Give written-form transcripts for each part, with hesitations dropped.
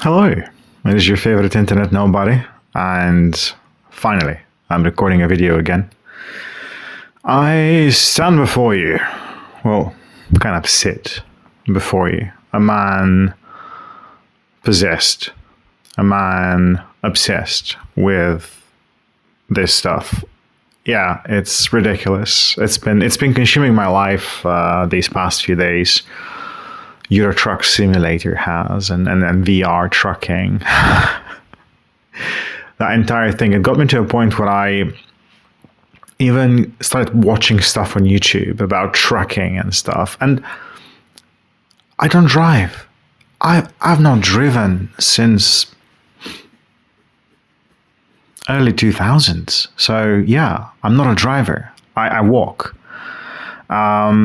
Hello, it is your favorite internet nobody, and finally, I'm recording a video again. I stand before you, well, kind of sit before you, a man possessed, a man obsessed with this stuff. Yeah, it's ridiculous. It's been consuming my life these past few days. Euro Truck Simulator has, and VR trucking. That entire thing, it got me to a point where I even started watching stuff on YouTube about trucking and stuff. And I don't drive. I've not driven since early 2000s. So yeah, I'm not a driver. I walk. But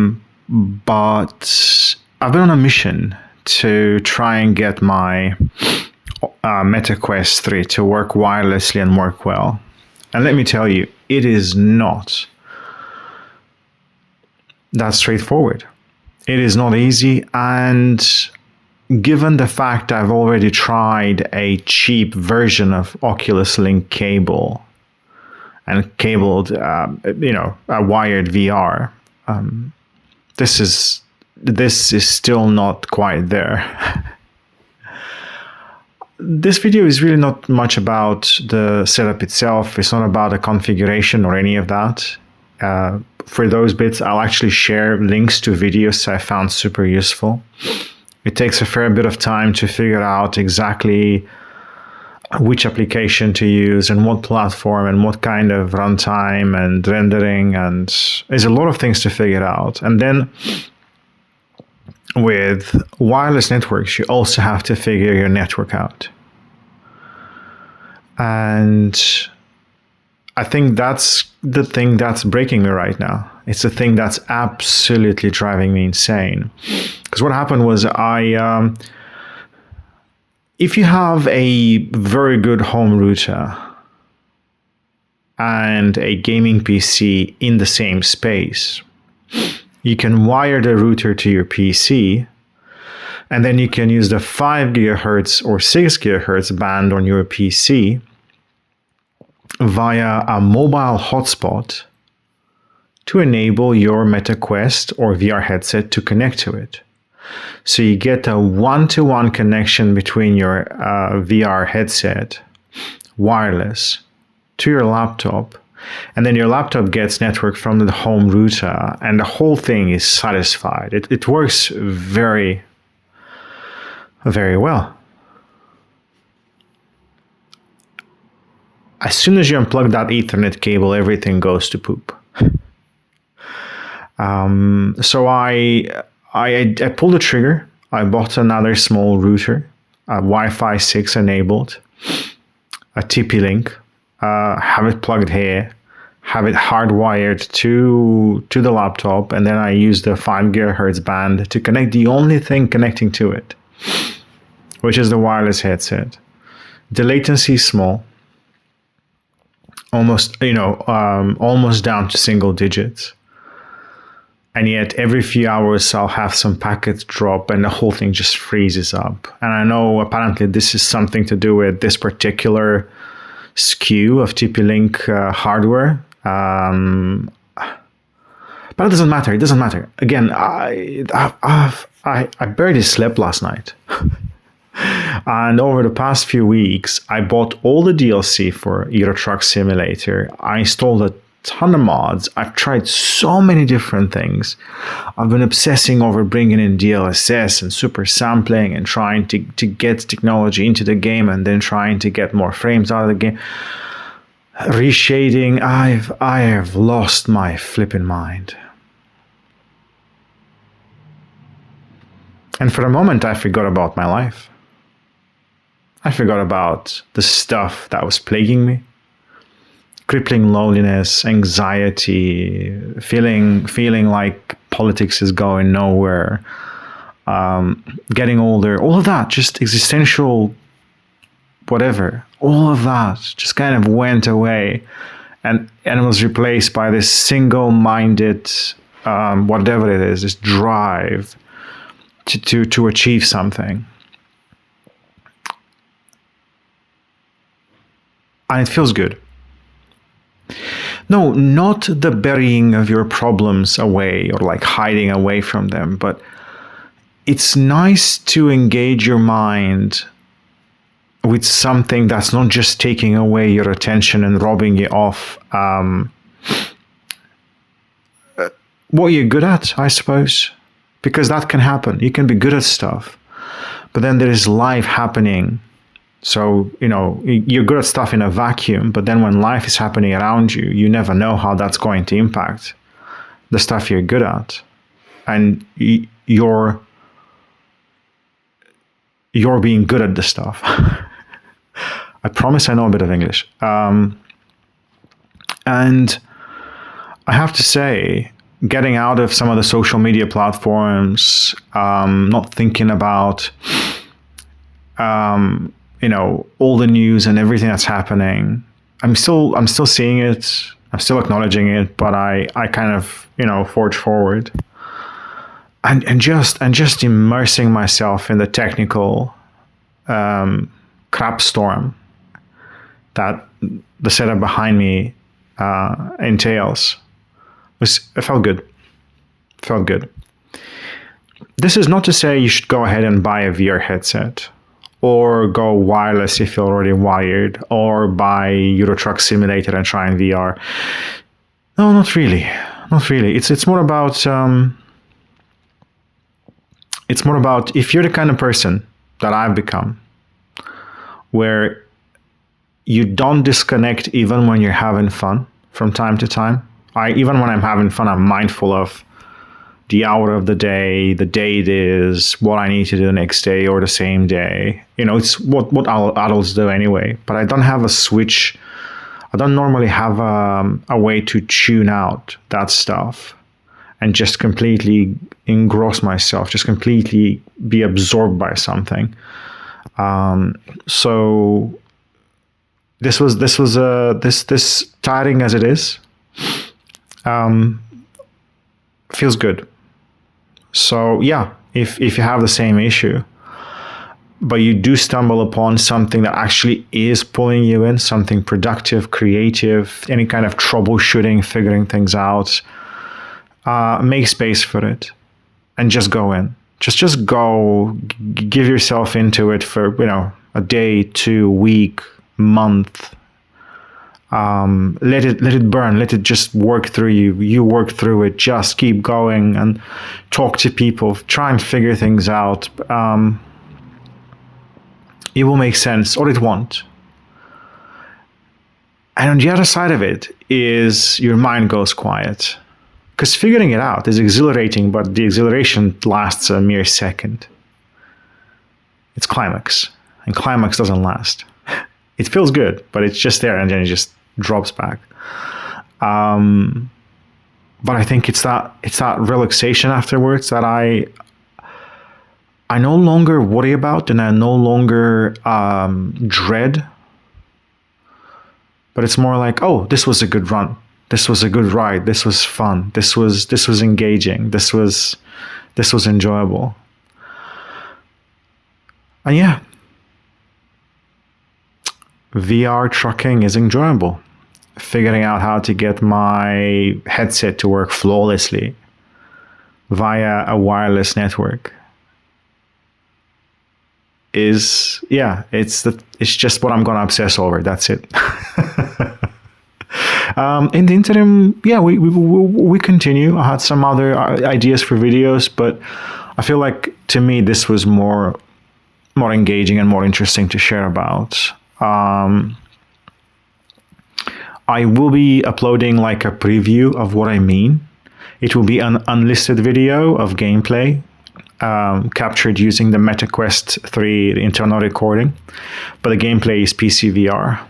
I've been on a mission to try and get my Meta Quest 3 to work wirelessly and work well. And let me tell you, it is not that straightforward. It is not easy, and given the fact I've already tried a cheap version of Oculus Link cable and cabled, a wired VR, this is still not quite there. This video is really not much about the setup itself. It's not about the configuration or any of that. For those bits, I'll actually share links to videos I found super useful. It takes a fair bit of time to figure out exactly which application to use and what platform and what kind of runtime and rendering, and there's a lot of things to figure out. And then with wireless networks, you also have to figure your network out. And I think that's the thing that's breaking me right now. It's the thing that's absolutely driving me insane. Because what happened was if you have a very good home router and a gaming PC in the same space, you can wire the router to your PC, and then you can use the 5 gigahertz or 6 gigahertz band on your PC via a mobile hotspot to enable your Meta Quest or VR headset to connect to it. So you get a one-to-one connection between your VR headset, wireless, to your laptop, and then your laptop gets network from the home router, and the whole thing is satisfied. It works very, very well. As soon as you unplug that Ethernet cable, everything goes to poop. So I pulled the trigger. I bought another small router, a Wi-Fi 6 enabled, a TP-Link. Have it plugged here, have it hardwired to the laptop, and then I use the 5 gigahertz band to connect the only thing connecting to it, which is the wireless headset. The latency is small, almost down to single digits. And yet every few hours I'll have some packets drop and the whole thing just freezes up. And I know apparently this is something to do with this particular SKU of TP-Link hardware, but it doesn't matter. It doesn't matter. Again, I barely slept last night, and over the past few weeks, I bought all the DLC for Euro Truck Simulator. I installed a ton of mods. I've tried so many different things. I've been obsessing over bringing in DLSS and super sampling and trying to get technology into the game, and then trying to get more frames out of the game. Reshading, I have lost my flipping mind. And for a moment, I forgot about my life. I forgot about the stuff that was plaguing me. Crippling loneliness, anxiety, feeling like politics is going nowhere, getting older, all of that, just existential whatever, all of that just kind of went away and was replaced by this single-minded, whatever it is, this drive to achieve something. and it feels good. No, not the burying of your problems away or like hiding away from them, but it's nice to engage your mind with something that's not just taking away your attention and robbing you of what you're good at, I suppose, because that can happen. You can be good at stuff, but then there is life happening. So, you're good at stuff in a vacuum, but then when life is happening around you, you never know how that's going to impact the stuff you're good at. And you're being good at the stuff. I promise I know a bit of English. And I have to say, getting out of some of the social media platforms, not thinking about all the news and everything that's happening. I'm still seeing it. I'm still acknowledging it, but I kind of, forge forward and just immersing myself in the technical crap storm that the setup behind me entails. It felt good. Felt good. This is not to say you should go ahead and buy a VR headset, or go wireless if you're already wired, or buy Euro Truck Simulator and try in VR. No, not really. Not really. It's more about if you're the kind of person that I've become, where you don't disconnect even when you're having fun from time to time. Even when I'm having fun, I'm mindful of the hour of the day it is, what I need to do the next day or the same day. It's what adults do anyway. But I don't have a switch. I don't normally have a way to tune out that stuff and just completely engross myself, just completely be absorbed by something. So this tiring as it is, feels good. So yeah, if you have the same issue, but you do stumble upon something that actually is pulling you in, something productive, creative, any kind of troubleshooting, figuring things out, make space for it and just go in. Just go, give yourself into it for, a day, 2 week, month. Let it burn. Let it just work through you. You work through it. Just keep going and talk to people. Try and figure things out. It will make sense, or it won't. And on the other side of it is your mind goes quiet. Because figuring it out is exhilarating, but the exhilaration lasts a mere second. It's climax, and climax doesn't last. It feels good, but it's just there, and then it just drops back. But I think it's that relaxation afterwards that I no longer worry about, and I no longer dread. But it's more like, oh, this was a good run. This was a good ride. This was fun. This was engaging. This was enjoyable. And yeah, VR trucking is enjoyable. Figuring out how to get my headset to work flawlessly via a wireless network it's just what I'm gonna obsess over. That's it. In the interim, yeah, we continue. I had some other ideas for videos, but I feel like to me this was more engaging and more interesting to share about. I will be uploading like a preview of what I mean. It will be an unlisted video of gameplay captured using the MetaQuest 3 internal recording, but the gameplay is PCVR.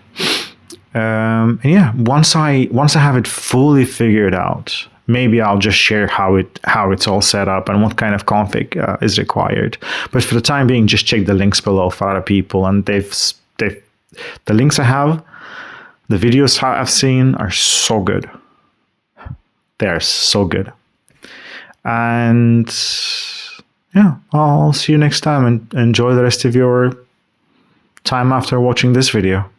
And yeah, once I have it fully figured out, maybe I'll just share how it's all set up and what kind of config is required. But for the time being, just check the links below for other people, and the links I have, the videos I've seen are so good. They are so good. And yeah, I'll see you next time, and enjoy the rest of your time after watching this video.